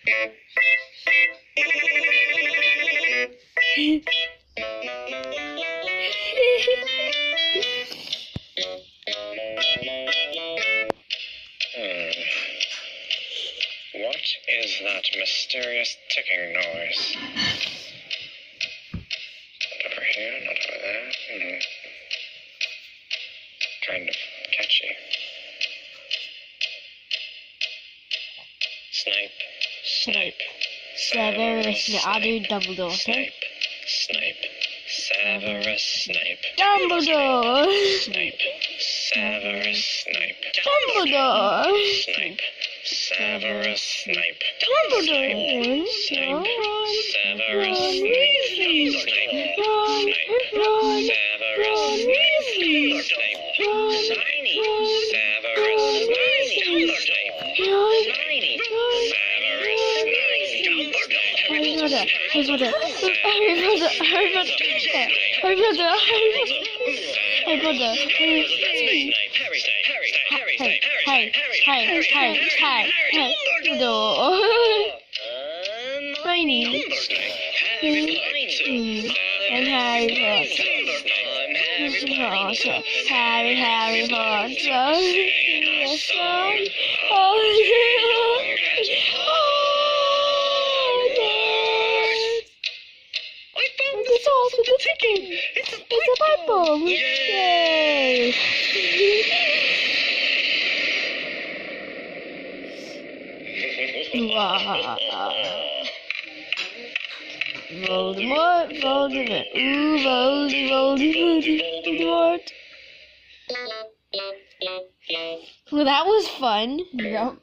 What is that mysterious ticking noise? Not over here, not over there. Kind of catchy. Snape. Severus, I'll do Dumbledore, okay? Snape. Severus Snape. Dumbledore! Snape. Severus Snape. Dumbledore! Snape. Severus Snape. Dumbledore! Snape. Severus Snape. Snape. Ron! Ron! Severus Ron Snape. Weasley! Snape. Ron! Severus Snape. Harry Potter! Hermione. And Harry Potter. Harry Potter. Yes, it's all for the ticking. It's a Bible. Yay! Wow. Voldemort. Ooh, Voldemort. Well, that was fun. Yep.